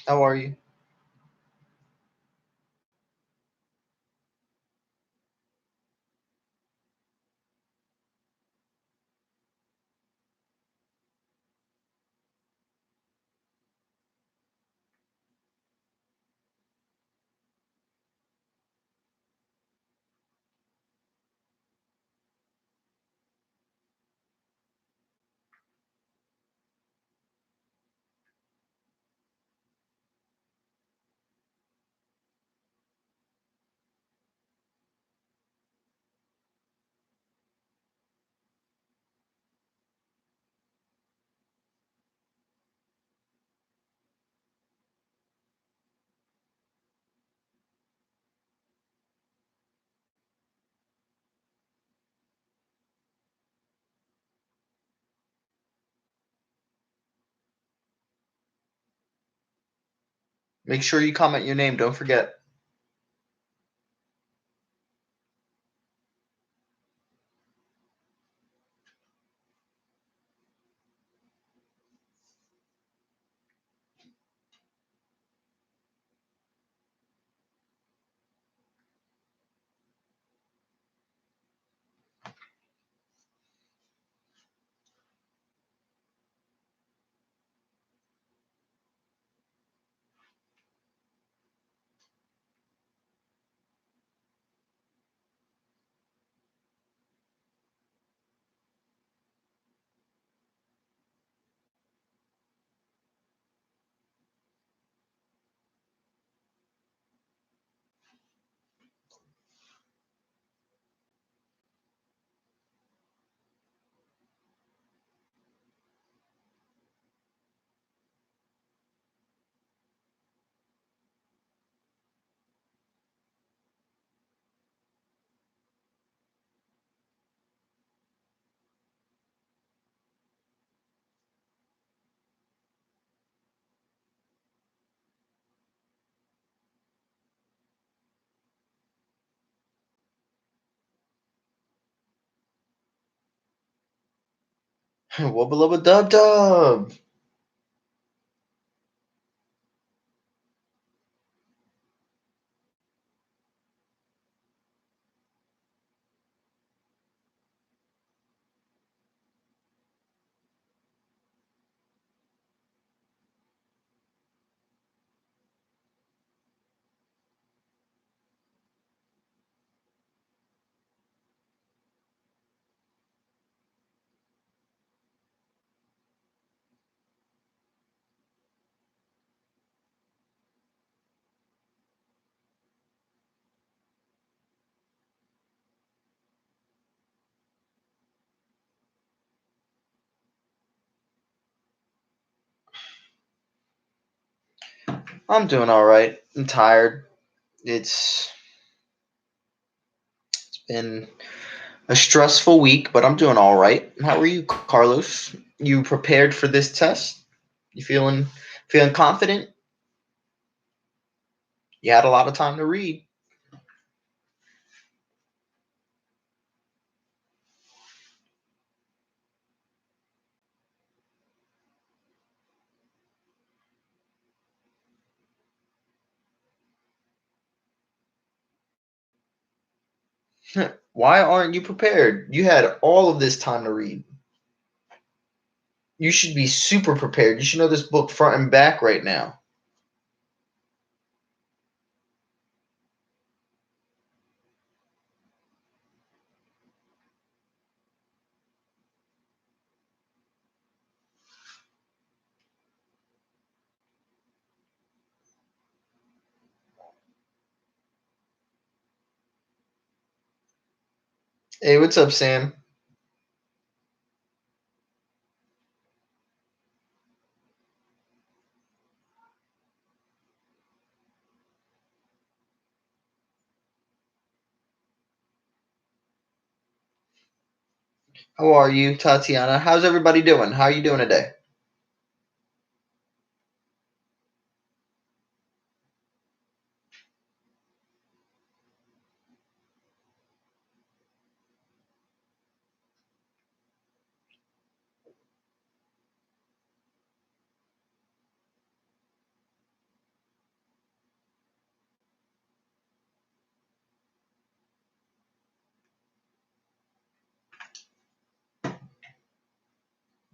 How are you? Make sure you comment your name. Don't forget. Wubba lubba dub dub. I'm doing all right. I'm tired. It's been a stressful week, but I'm doing all right. How are you, Carlos? You prepared for this test? You feeling confident? You had a lot of time to read. Why aren't you prepared? You had all of this time to read. You should be super prepared. You should know this book front and back right now. Hey, what's up, Sam? How are you, Tatiana? How's everybody doing? How are you doing today?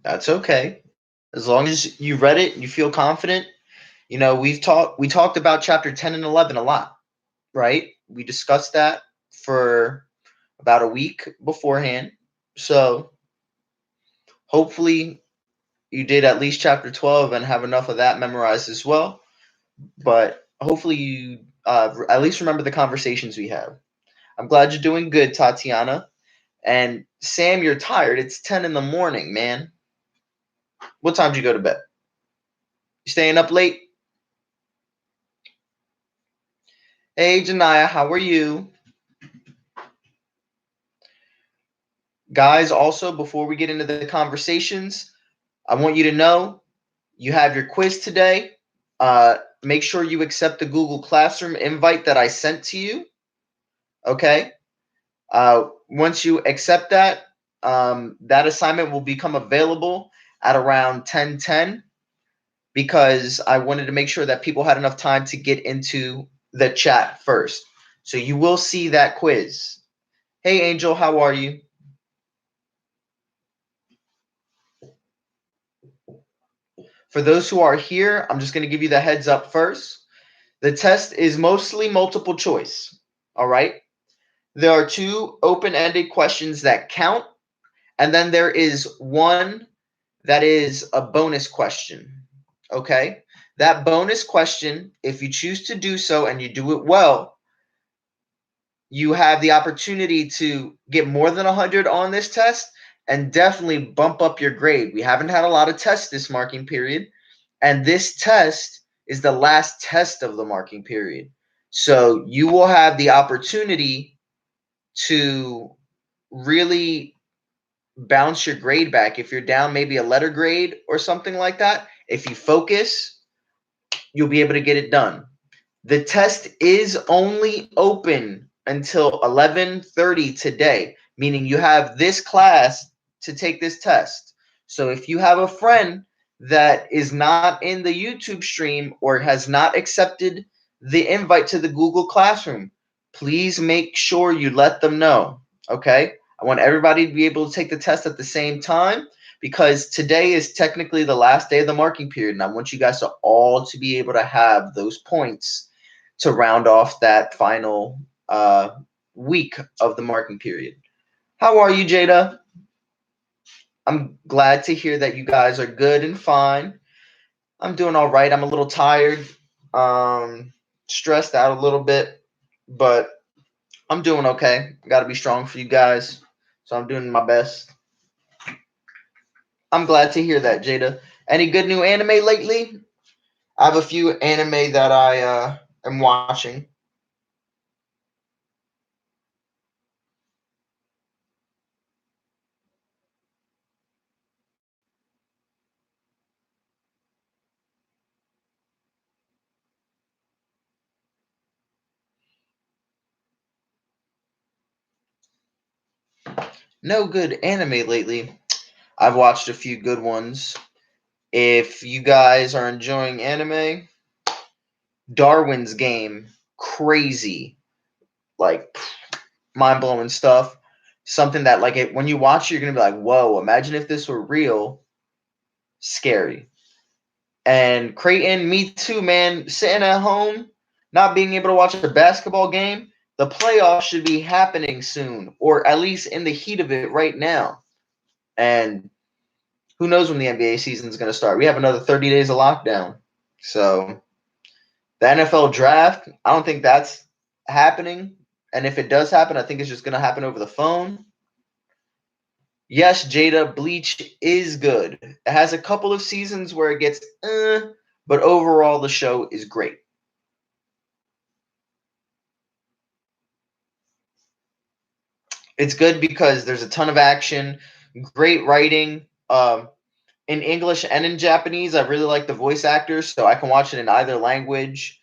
That's okay. As long as you read it and you feel confident. We talked about chapter 10 and 11 a lot, right? We discussed that for about a week beforehand. So hopefully you did at least chapter 12 and have enough of that memorized as well. But hopefully you at least remember the conversations we have. I'm glad you're doing good, Tatiana. And Sam, you're tired. It's 10 in the morning, man. What time did you go to bed? You staying up late? Hey, Janaya, how are you? Guys, also, before we get into the conversations, I want you to know you have your quiz today. Make sure you accept the Google Classroom invite that I sent to you. Okay. Once you accept that, that assignment will become available at around 10:10 because I wanted to make sure that people had enough time to get into the chat first. So you will see that quiz. Hey, Angel, how are you? For those who are here, I'm just going to give you the heads up first. The test is mostly multiple choice. All right. There are two open ended questions that count, and then there is one that is a bonus question. Okay. That bonus question, if you choose to do so and you do it well, you have the opportunity to get more than 100 on this test and definitely bump up your grade. We haven't had a lot of tests this marking period, and this test is the last test of the marking period. So you will have the opportunity to really bounce your grade back. If you're down maybe a letter grade or something like that, if you focus, you'll be able to get it done. The test is only open until 11:30 today, meaning you have this class to take this test. So if you have a friend that is not in the YouTube stream or has not accepted the invite to the Google Classroom, please make sure you let them know. Okay? I want everybody to be able to take the test at the same time because today is technically the last day of the marking period, and I want you guys to all to be able to have those points to round off that final week of the marking period. How are you, Jada? I'm glad to hear that you guys are good and fine. I'm doing all right. I'm a little tired, stressed out a little bit, but I'm doing okay. Got to be strong for you guys, so I'm doing my best. I'm glad to hear that, Jada. Any good new anime lately? I have a few anime that I am watching. No good anime lately. I've watched a few good ones. If you guys are enjoying anime, Darwin's Game, crazy, like mind blowing stuff. Something that like it when you watch, you're gonna be like, "Whoa! Imagine if this were real." Scary. And Creighton, me too, man. Sitting at home, not being able to watch a basketball game. The playoffs should be happening soon, or at least in the heat of it right now. And who knows when the NBA season is going to start? We have another 30 days of lockdown. So the NFL draft, I don't think that's happening. And if it does happen, I think it's just going to happen over the phone. Yes, Jada, Bleach is good. It has a couple of seasons where it gets, but overall the show is great. It's good because there's a ton of action, great writing. In English and in Japanese, I really like the voice actors, so I can watch it in either language.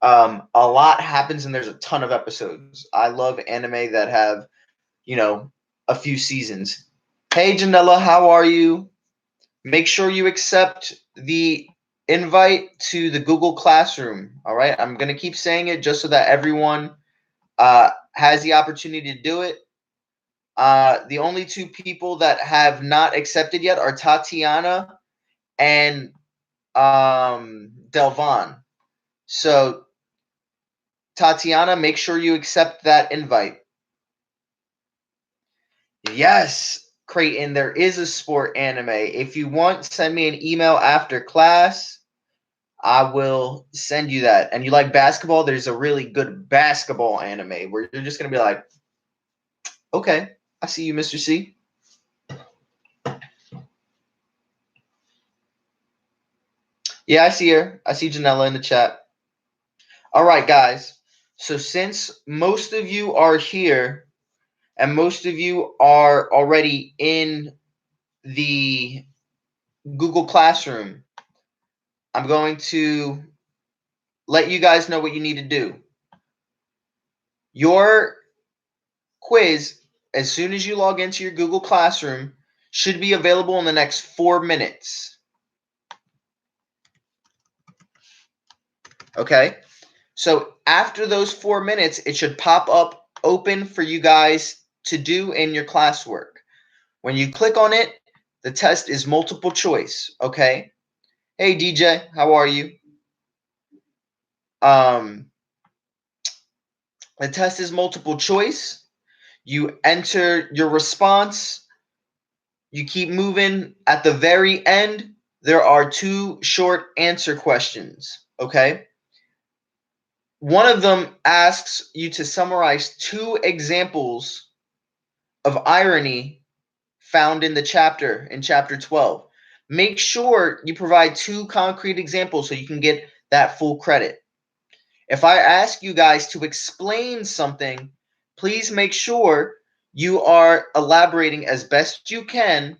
A lot happens and there's a ton of episodes. I love anime that have, a few seasons. Hey, Janella, how are you? Make sure you accept the invite to the Google Classroom. All right. I'm going to keep saying it just so that everyone has the opportunity to do it. The only two people that have not accepted yet are Tatiana and Delvon. So, Tatiana, make sure you accept that invite. Yes, Creighton, there is a sport anime. If you want, send me an email after class. I will send you that. And you like basketball? There's a really good basketball anime where you're just going to be like, okay, I see you, Mr. C. Yeah, I see her. I see Janella in the chat. All right, guys. So since most of you are here and most of you are already in the Google Classroom, I'm going to let you guys know what you need to do. Your quiz, as soon as you log into your Google Classroom, should be available in the next 4 minutes. Okay? So after those 4 minutes, it should pop up open for you guys to do in your classwork. When you click on it, the test is multiple choice. Okay? Hey DJ, how are you? The test is multiple choice. You enter your response. You keep moving. At the very end, there are 2 short answer questions. Okay? One of them asks you to summarize 2 examples of irony found in chapter 12. Make sure you provide 2 concrete examples so you can get that full credit. If I ask you guys to explain something, please make sure you are elaborating as best you can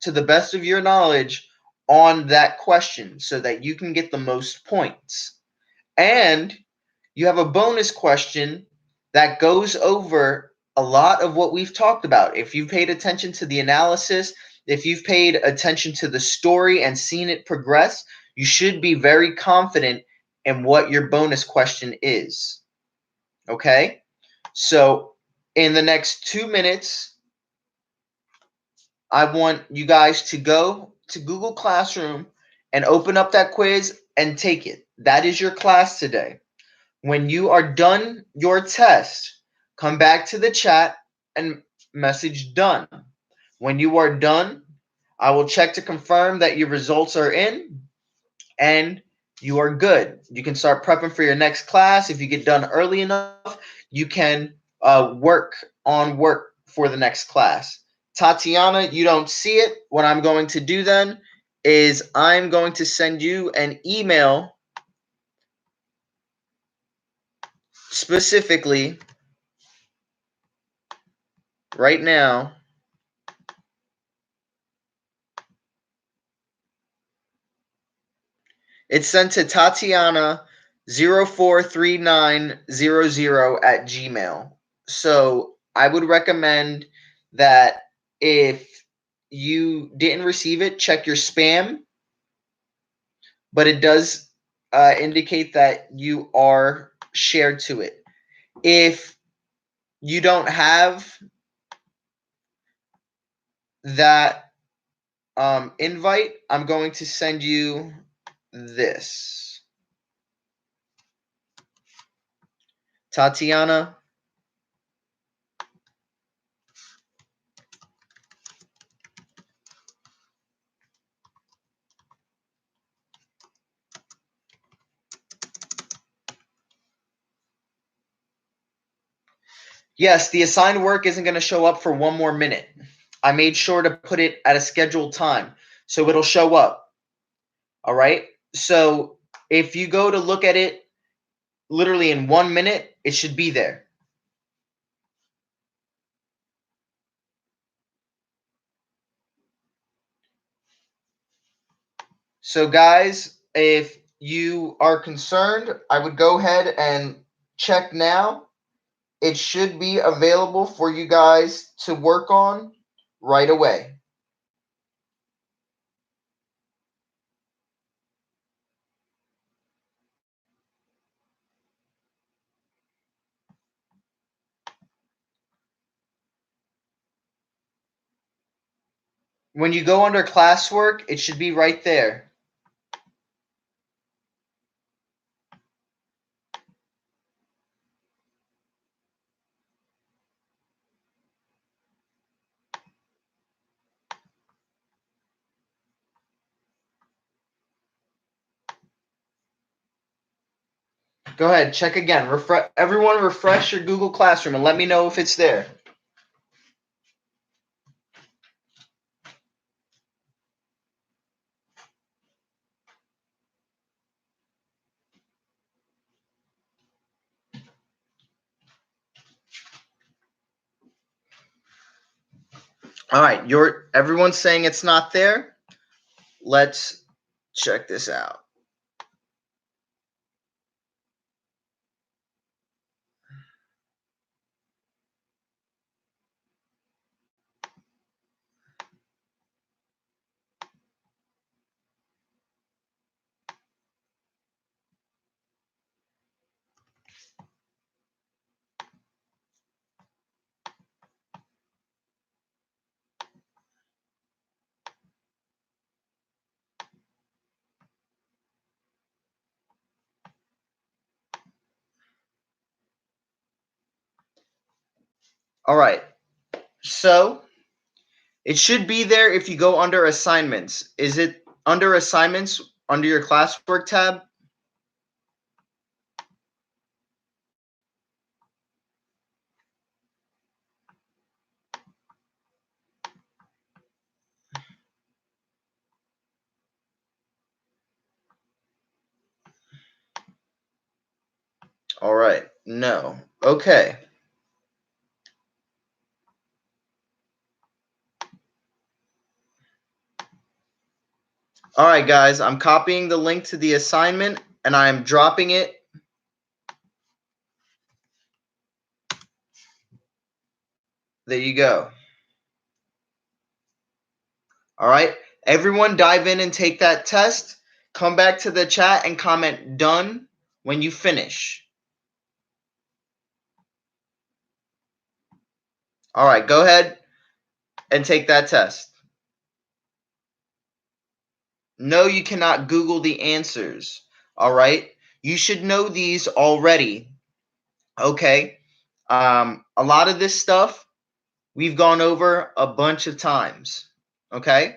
to the best of your knowledge on that question so that you can get the most points. And you have a bonus question that goes over a lot of what we've talked about. If you've paid attention to the analysis, if you've paid attention to the story and seen it progress, you should be very confident in what your bonus question is. Okay? So, in the next 2 minutes, I want you guys to go to Google Classroom and open up that quiz and take it. That is your class today. When you are done your test, come back to the chat and message done. When you are done, I will check to confirm that your results are in and you are good. You can start prepping for your next class. If you get done early enough, you can work for the next class. Tatiana, you don't see it. What I'm going to do then is I'm going to send you an email specifically right now. It's sent to Tatiana043900 at Gmail. So I would recommend that if you didn't receive it, check your spam. But it does indicate that you are shared to it. If you don't have that invite, I'm going to send you this. Tatiana, yes, the assigned work isn't going to show up for 1 more minute. I made sure to put it at a scheduled time, so it'll show up. All right? So if you go to look at it literally in 1 minute, it should be there. So guys, if you are concerned, I would go ahead and check now. It should be available for you guys to work on right away. When you go under classwork, it should be right there. Go ahead, check again. Everyone refresh your Google Classroom and let me know if it's there. All right, everyone's saying it's not there. Let's check this out. All right, so it should be there if you go under assignments. Is it under assignments under your classwork tab? All right, no. Okay. All right, guys, I'm copying the link to the assignment and I'm dropping it. There you go. All right, everyone dive in and take that test. Come back to the chat and comment done when you finish. All right, go ahead and take that test. No, you cannot Google the answers. All right, you should know these already. Okay, a lot of this stuff we've gone over a bunch of times. Okay,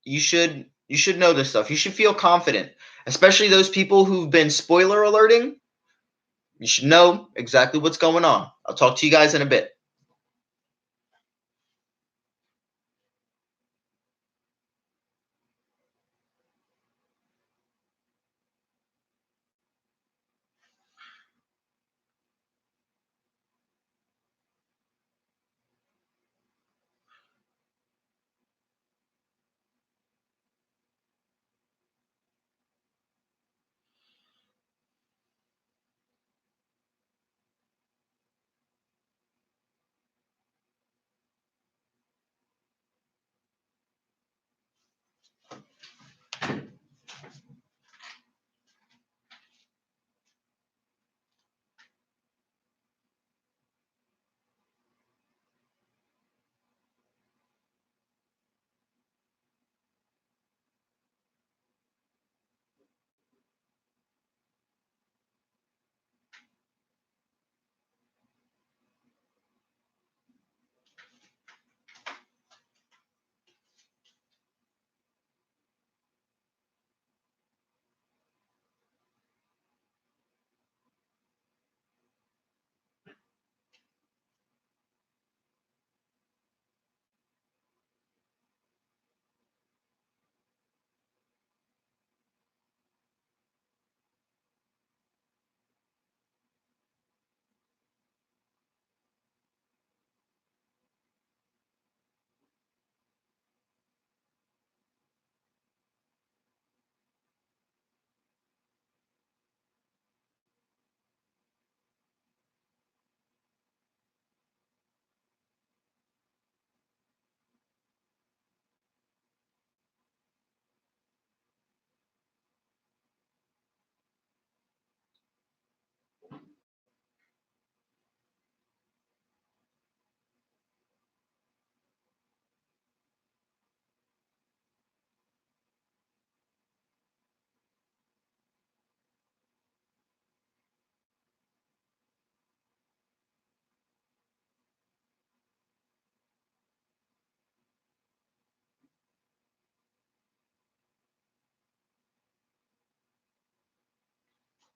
you should know this stuff. You should feel confident, especially those people who've been spoiler alerting. You should know exactly what's going on. I'll talk to you guys in a bit.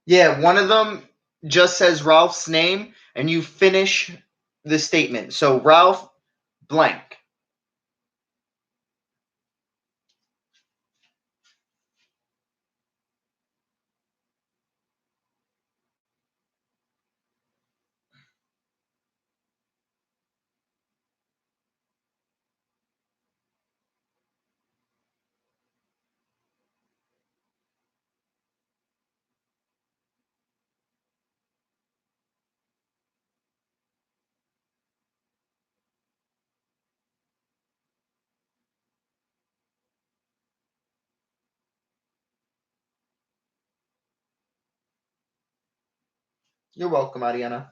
Yeah, one of them just says Ralph's name, and you finish the statement. So Ralph blank. You're welcome, Ariana.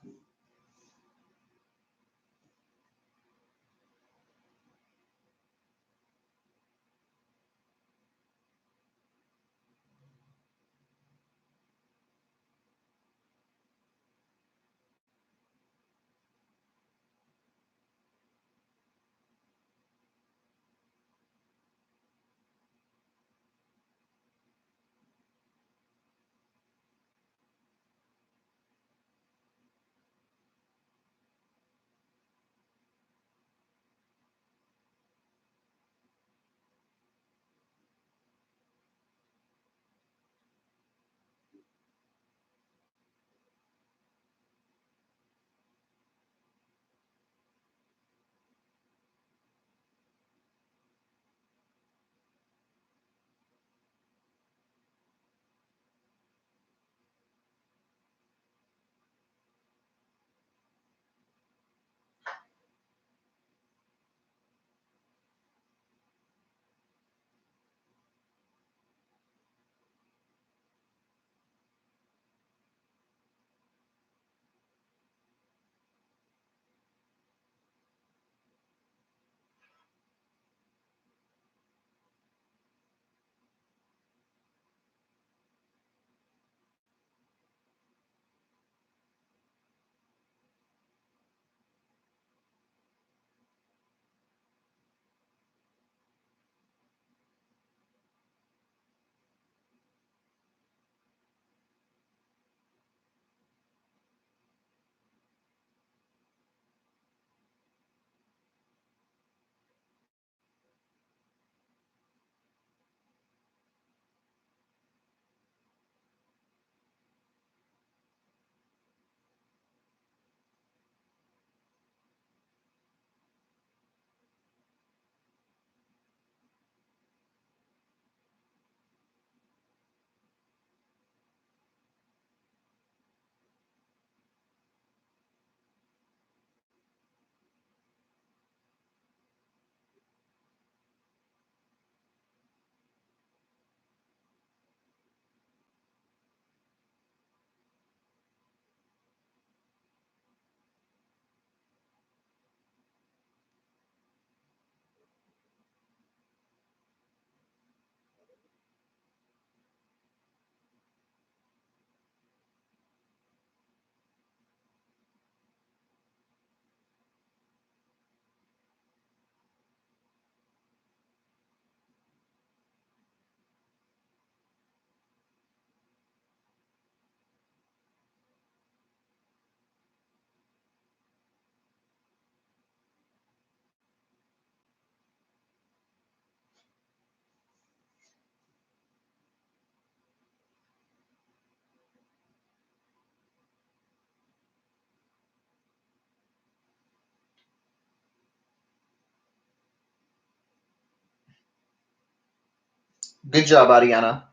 Good job, Ariana.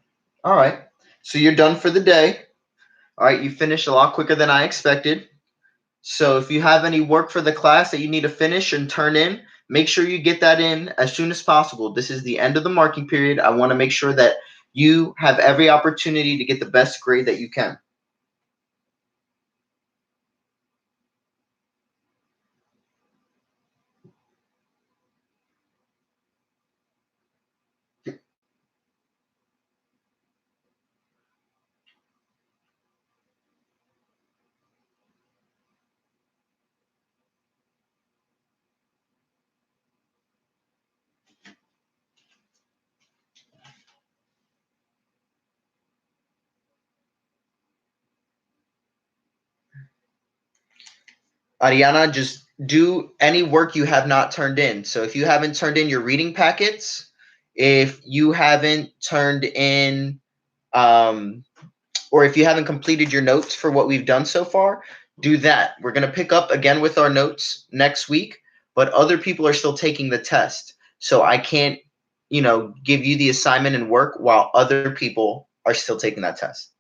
All right. So you're done for the day. All right. You finished a lot quicker than I expected. So if you have any work for the class that you need to finish and turn in, make sure you get that in as soon as possible. This is the end of the marking period. I want to make sure that you have every opportunity to get the best grade that you can. Ariana, just do any work you have not turned in. So if you haven't turned in your reading packets, if you haven't turned in, um, or if you haven't completed your notes for what we've done so far, do that. We're going to pick up again with our notes next week, but other people are still taking the test. So I can't, give you the assignment and work while other people are still taking that test.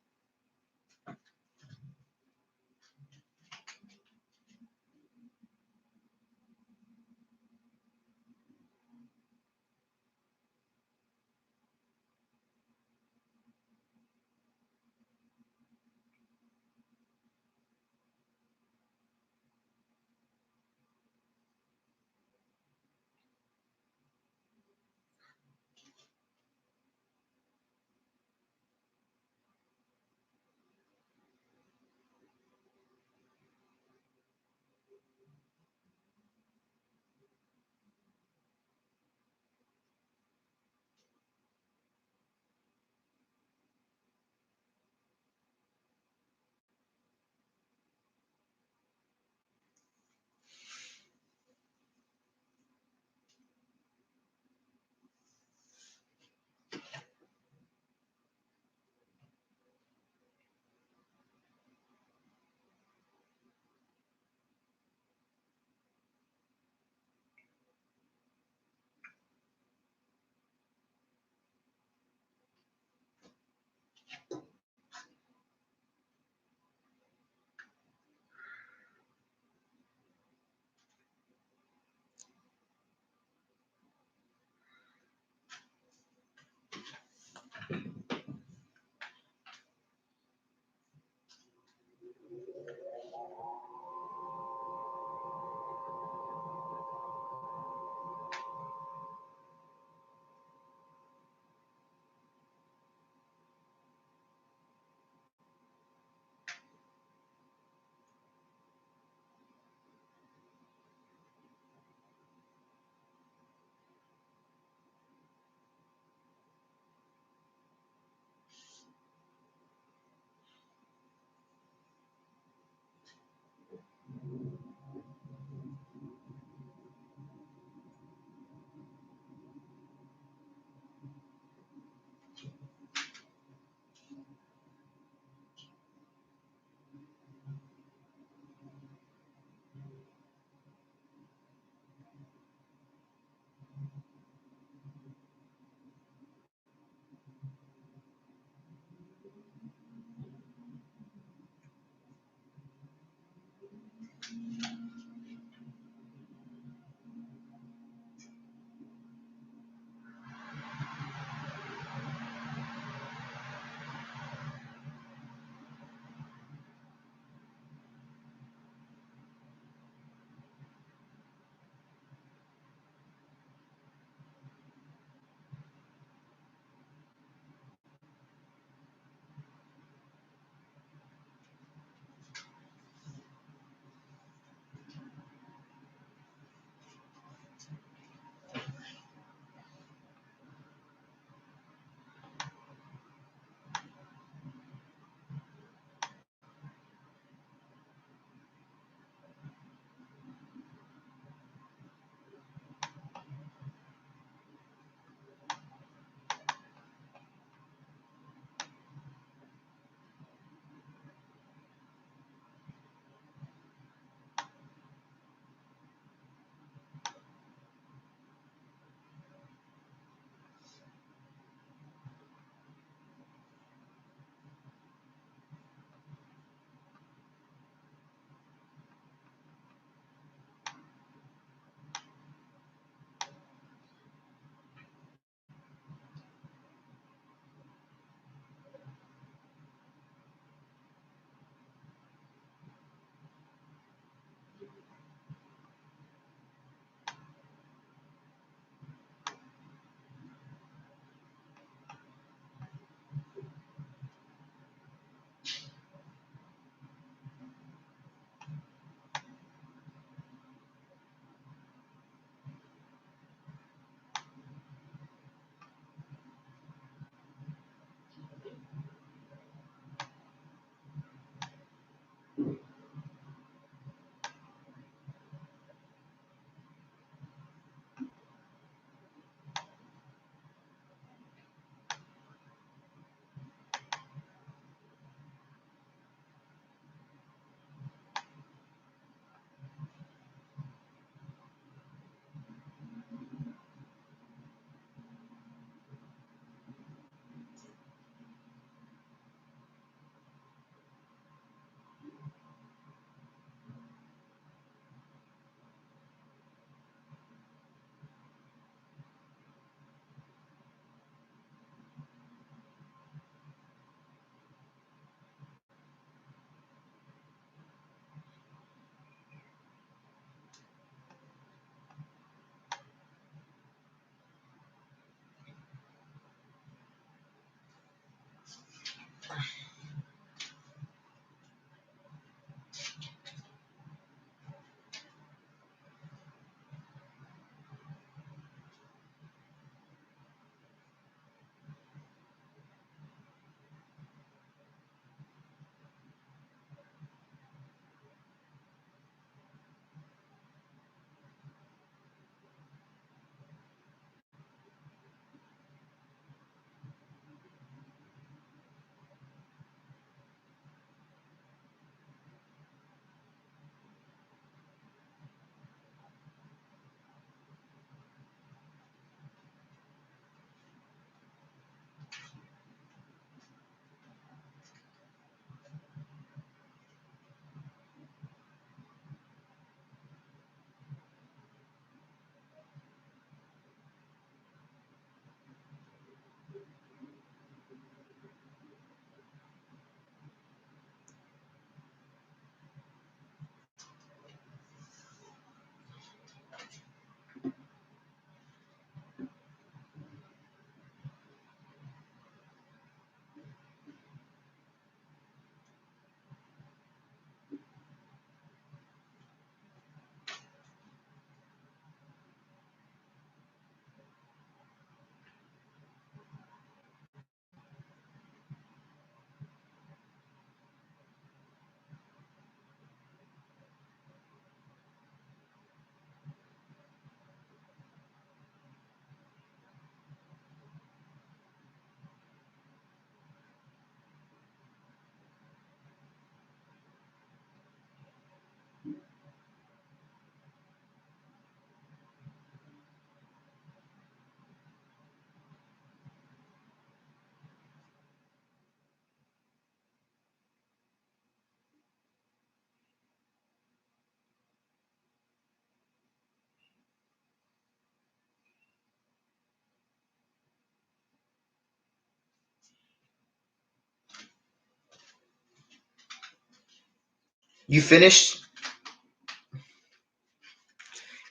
You finished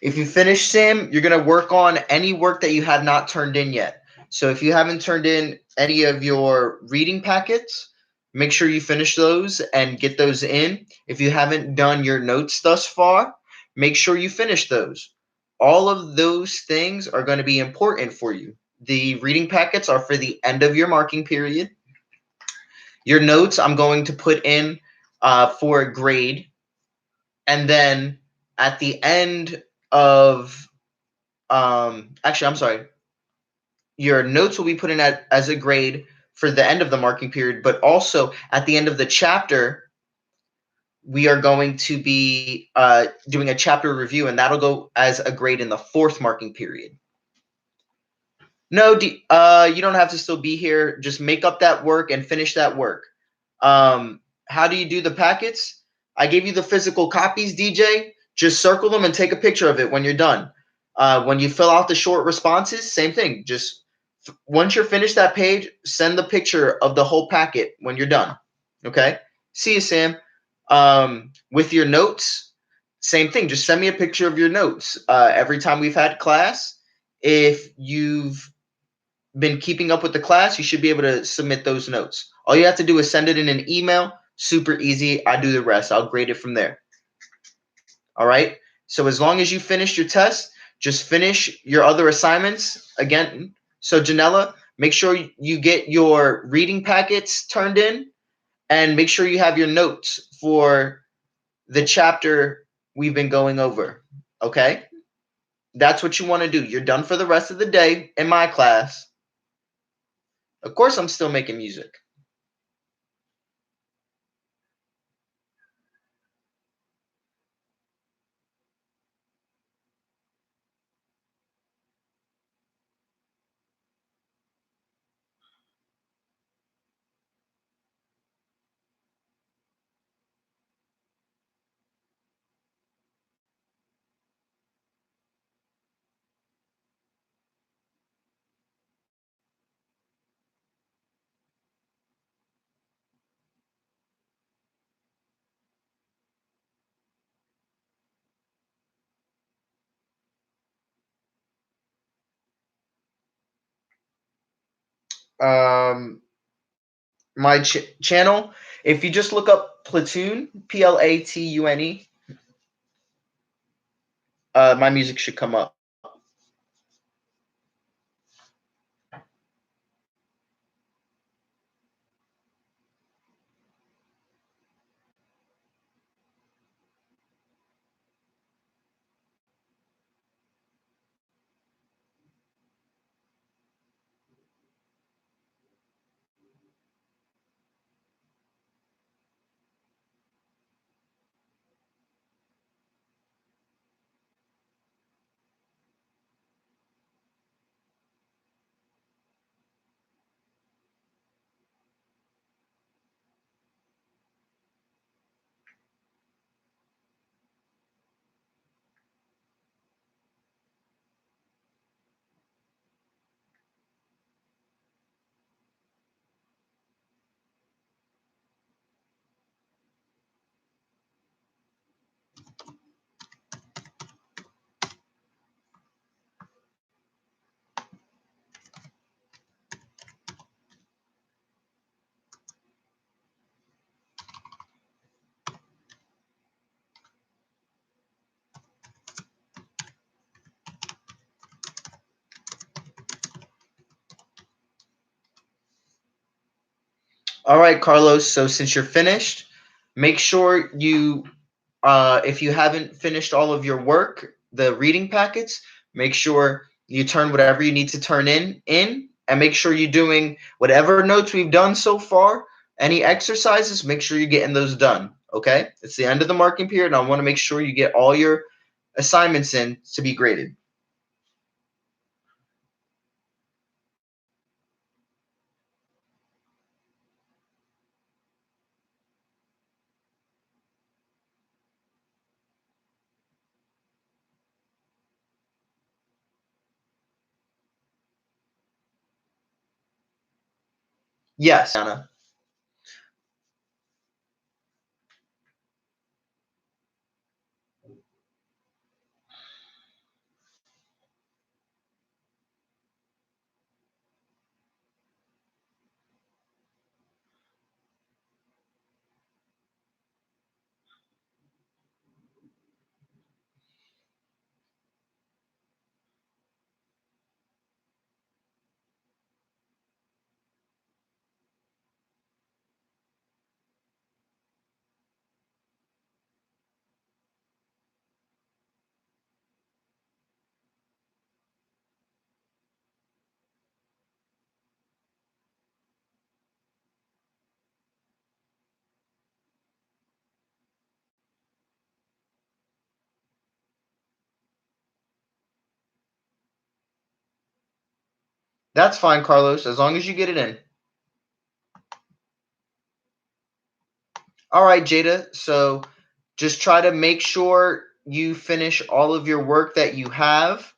If you finish, Sam, you're going to work on any work that you have not turned in yet. So if you haven't turned in any of your reading packets, make sure you finish those and get those in. If you haven't done your notes thus far, make sure you finish those. All of those things are going to be important for you. The reading packets are for the end of your marking period. Your notes I'm going to put in for a grade. And then at the end of actually, I'm sorry. Your notes will be put in as a grade for the end of the marking period, but also at the end of the chapter, we are going to be doing a chapter review, and that'll go as a grade in the fourth marking period. No, you don't have to still be here. Just make up that work and finish that work. How do you do the packets? I gave you the physical copies, DJ. Just circle them and take a picture of it when you're done. When you fill out the short responses, same thing. Just once you're finished that page, send the picture of the whole packet when you're done. Okay? See you, Sam. With your notes, same thing. Just send me a picture of your notes. Every time we've had class, if you've been keeping up with the class, you should be able to submit those notes. All you have to do is send it in an email. Super easy. I do the rest. I'll grade it from there. All right. So as long as you finish your test, just finish your other assignments again. So Janella, make sure you get your reading packets turned in and make sure you have your notes for the chapter we've been going over. Okay. That's what you want to do. You're done for the rest of the day in my class. Of course, I'm still making music. Um, my channel, if you just look up Platoon, Platune, my music should come up. All right, Carlos. So since you're finished, make sure you, if you haven't finished all of your work, the reading packets, make sure you turn whatever you need to turn in, and make sure you're doing whatever notes we've done so far. Any exercises, make sure you're getting those done. Okay, it's the end of the marking period, and I want to make sure you get all your assignments in to be graded. Yes, Anna. That's fine, Carlos, as long as you get it in. All right, Jada. So just try to make sure you finish all of your work that you have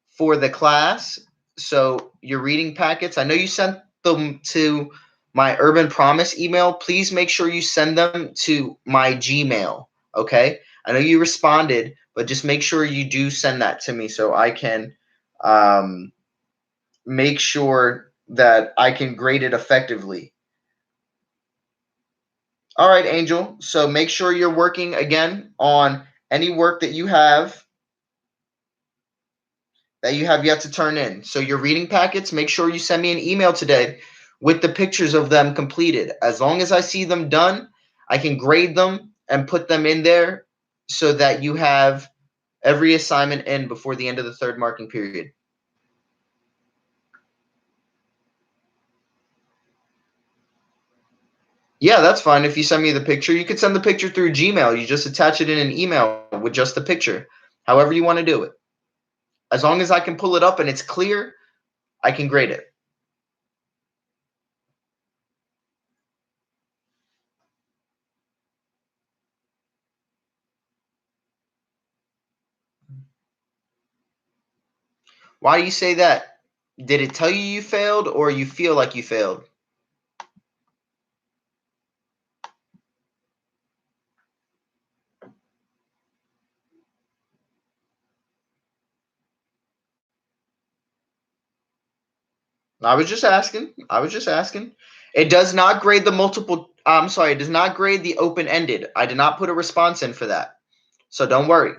for the class. So your reading packets, I know you sent them to my Urban Promise email. Please make sure you send them to my Gmail. Okay. I know you responded, but just make sure you do send that to me so I can um, make sure that I can grade it effectively. All right, Angel. So make sure you're working again on any work that you have yet to turn in. So your reading packets, make sure you send me an email today with the pictures of them completed. As long as I see them done, I can grade them and put them in there so that you have every assignment in before the end of the third marking period. Yeah, that's fine. If you send me the picture, you could send the picture through Gmail. You just attach it in an email with just the picture, however you want to do it. As long as I can pull it up and it's clear, I can grade it. Why do you say that? Did it tell you you failed or you feel like you failed? I was just asking. I was just asking. It does not grade the multiple. I'm sorry. It does not grade the open ended. I did not put a response in for that. So don't worry.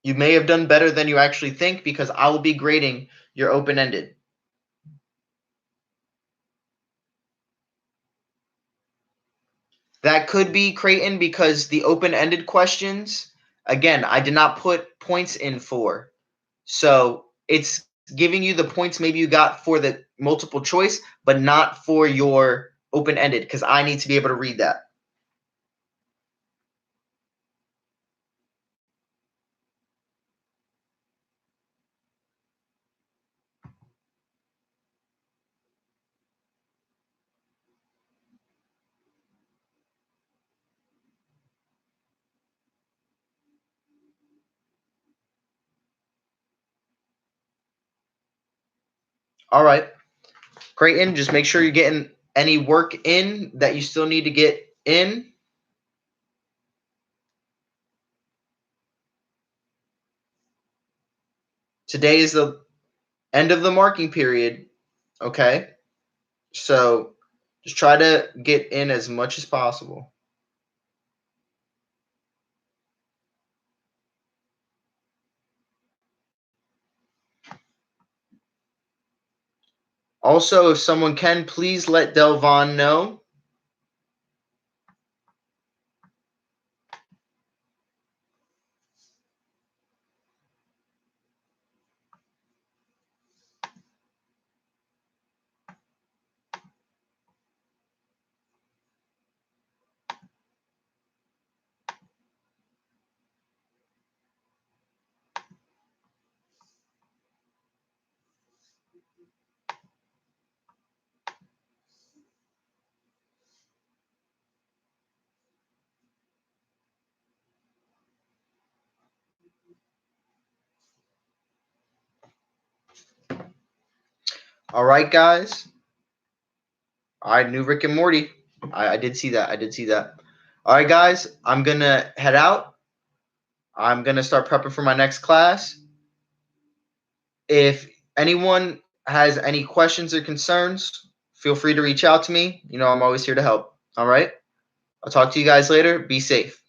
You may have done better than you actually think because I will be grading your open ended. That could be, Creighton, because the open ended questions, again, I did not put points in for. So it's giving you the points maybe you got for the multiple choice, but not for your open ended because I need to be able to read that. All right. Creighton, just make sure you're getting any work in that you still need to get in. Today is the end of the marking period. Okay. So just try to get in as much as possible. Also, if someone can, please let Delvon know. All right, guys. All right, new Rick and Morty. I did see that. I did see that. All right, guys. I'm going to head out. I'm going to start prepping for my next class. If anyone has any questions or concerns, feel free to reach out to me. You know, I'm always here to help. All right. I'll talk to you guys later. Be safe.